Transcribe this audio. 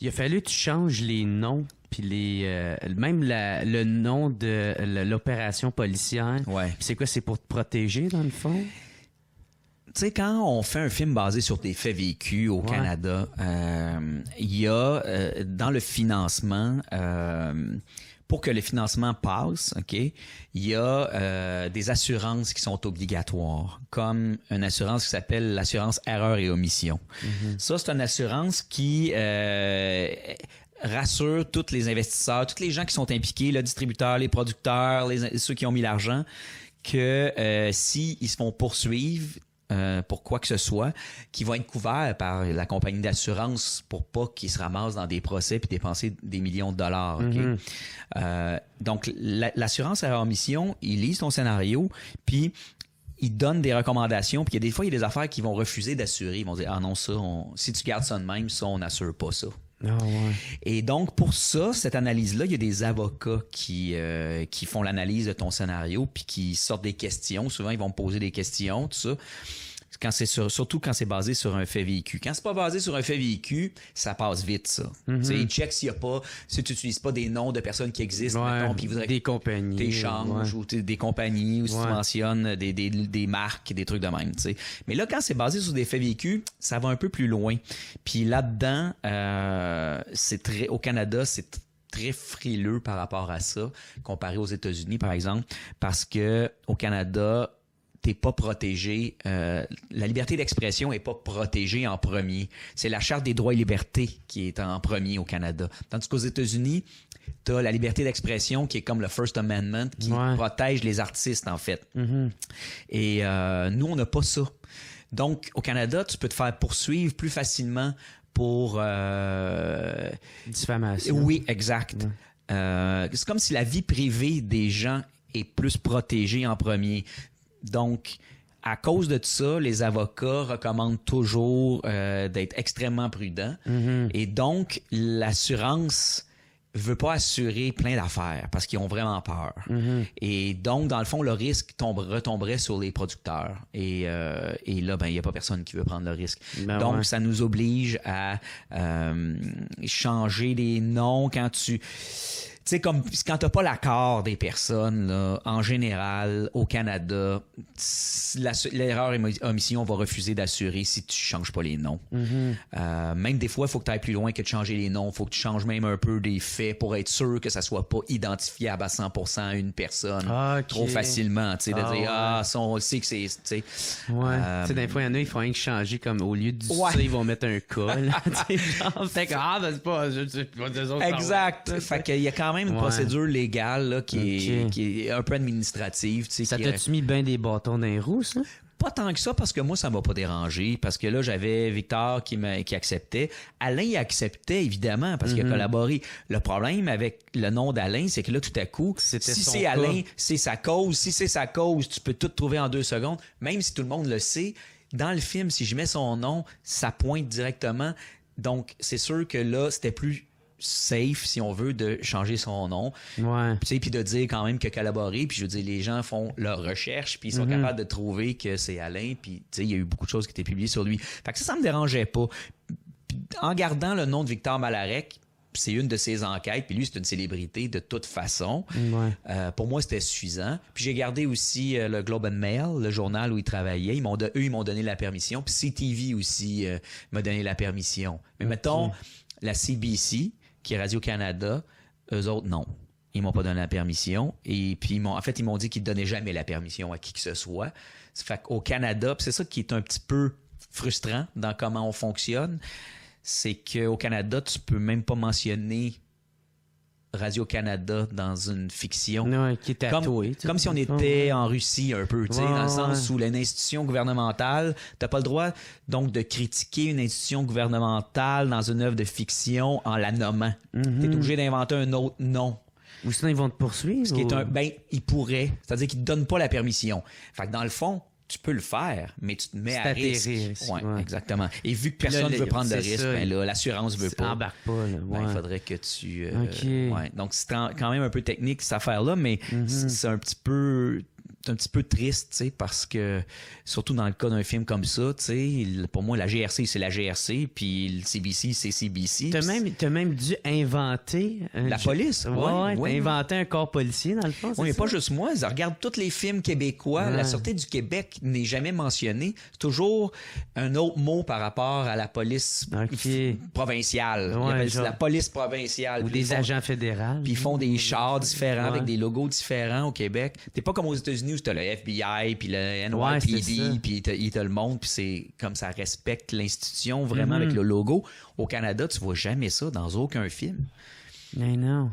Il a fallu que tu changes les noms, puis même le nom de l'opération policière. Ouais. Puis c'est quoi, c'est pour te protéger, dans le fond? Tu sais, quand on fait un film basé sur des faits vécus au Canada, il y a dans le financement, pour que le financement passe, OK, il y a des assurances qui sont obligatoires, comme une assurance qui s'appelle l'assurance erreur et omission. Ça, c'est une assurance qui rassure tous les investisseurs, tous les gens qui sont impliqués, le distributeur, les producteurs, ceux qui ont mis l'argent, que s'ils se font poursuivre pour quoi que ce soit, qui vont être couverts par la compagnie d'assurance pour pas qu'ils se ramassent dans des procès puis dépenser des millions de dollars. Okay? Donc, l'assurance à mission, ils lisent ton scénario, puis ils donnent des recommandations, puis des fois, il y a des affaires qu'ils vont refuser d'assurer. Ils vont dire « Ah non, ça, si tu gardes ça de même, ça, on n'assure pas ça. » Et donc, pour ça, cette analyse-là, il y a des avocats qui font l'analyse de ton scénario puis qui sortent des questions. Souvent, ils vont me poser des questions, tout ça. Surtout quand c'est basé sur un fait vécu. Quand c'est pas basé sur un fait vécu, ça passe vite, ça. Ils checkent si tu n'utilises pas des noms de personnes qui existent, mettons, puis des compagnies. T'échanges ou des compagnies, ou si tu mentionnes des marques, des trucs de même, tu sais. Mais là, quand c'est basé sur des faits vécus, ça va un peu plus loin. Puis là-dedans, au Canada, c'est très frileux par rapport à ça, comparé aux États-Unis, par exemple, parce que au Canada, t'es pas protégé. La liberté d'expression est pas protégée en premier. C'est la Charte des droits et libertés qui est en premier au Canada. Tandis qu'aux États-Unis, t'as la liberté d'expression qui est comme le First Amendment qui protège les artistes, en fait. Et nous, on n'a pas ça. Donc, au Canada, tu peux te faire poursuivre plus facilement pour... diffamation. Oui, exact. C'est comme si la vie privée des gens est plus protégée en premier. Donc, à cause de tout ça, les avocats recommandent toujours d'être extrêmement prudents. Et donc, l'assurance veut pas assurer plein d'affaires parce qu'ils ont vraiment peur. Et donc, dans le fond, le risque retomberait sur les producteurs. Et là, il n'y a pas personne qui veut prendre le risque. Donc, ça nous oblige à changer les noms quand tu... Tu sais, comme quand t'as pas l'accord des personnes, là, en général, au Canada, l'erreur et omission va refuser d'assurer si tu changes pas les noms. Même des fois, il faut que tu ailles plus loin que de changer les noms. Il faut que tu changes même un peu des faits pour être sûr que ça soit pas identifiable à 100% à une personne trop facilement. Tu sais, de dire, ça, on le sait que c'est... Tu sais, tu sais, des fois, il y en a, ils font rien que changer, comme au lieu du ça, ils vont mettre un col. C'est pas... Exact. Fait qu'il y a quand même une procédure légale là, qui est un peu administrative. Tu sais, ça t'a-tu mis bien des bâtons dans les roues, ça? Pas tant que ça, parce que moi, ça m'a pas dérangé. Parce que là, j'avais Victor qui acceptait. Alain, il acceptait, évidemment, parce qu'il a collaboré. Le problème avec le nom d'Alain, c'est que là, tout à coup, si c'est Alain, c'est sa cause. Si c'est sa cause, tu peux tout trouver en 2 secondes. Même si tout le monde le sait, dans le film, si je mets son nom, ça pointe directement. Donc, c'est sûr que là, c'était plus safe, si on veut, de changer son nom. Puis de dire quand même qu'il a collaboré. Puis je veux dire, les gens font leur recherche, puis ils sont capables de trouver que c'est Alain. Puis il y a eu beaucoup de choses qui étaient publiées sur lui. Fait que ça me dérangeait pas. Puis, en gardant le nom de Victor Malarec, c'est une de ses enquêtes, puis lui, c'est une célébrité de toute façon. Pour moi, c'était suffisant. Puis j'ai gardé aussi le Globe and Mail, le journal où il travaillait. Eux, ils m'ont donné la permission. Puis CTV aussi m'a donné la permission. Mais mettons, la CBC, qui est Radio-Canada, eux autres, non. Ils m'ont pas donné la permission. Et puis, ils m'ont dit qu'ils ne donnaient jamais la permission à qui que ce soit. Ça fait qu'au Canada, c'est ça qui est un petit peu frustrant dans comment on fonctionne, c'est qu'au Canada, tu peux même pas mentionner Radio-Canada dans une fiction. Qui est tatoué. Comme si on était en Russie un peu, dans le sens où une institution gouvernementale, t'as pas le droit donc de critiquer une institution gouvernementale dans une œuvre de fiction en la nommant. T'es obligé d'inventer un autre nom. Ou sinon ils vont te poursuivre. Ce qui est ils pourraient. C'est-à-dire qu'ils te donnent pas la permission. Fait que dans le fond, tu peux le faire, mais tu te mets à risque. Exactement. Et vu que personne ne veut prendre de risque, ben là, l'assurance veut pas. Embarque pas. Il faudrait que tu... Donc, c'est quand même un peu technique, cette affaire-là, mais c'est un petit peu... un petit peu triste, tu sais, parce que, surtout dans le cas d'un film comme ça, tu sais, pour moi, la GRC, c'est la GRC, puis le CBC, c'est CBC. T'as même dû inventer... La police, ouais. T'as inventé un corps policier, dans le fond, oui, mais pas juste moi. Je regarde tous les films québécois. La Sûreté du Québec n'est jamais mentionnée. C'est toujours un autre mot par rapport à la police provinciale. Ouais, la police provinciale. Ou des agents fédéraux. Puis ils font des chars différents avec des logos différents au Québec. T'es pas comme aux États-Unis où t'as le FBI, puis le NYPD, puis t'as le monde, puis c'est comme ça respecte l'institution vraiment avec le logo. Au Canada, tu vois jamais ça dans aucun film. Mais non.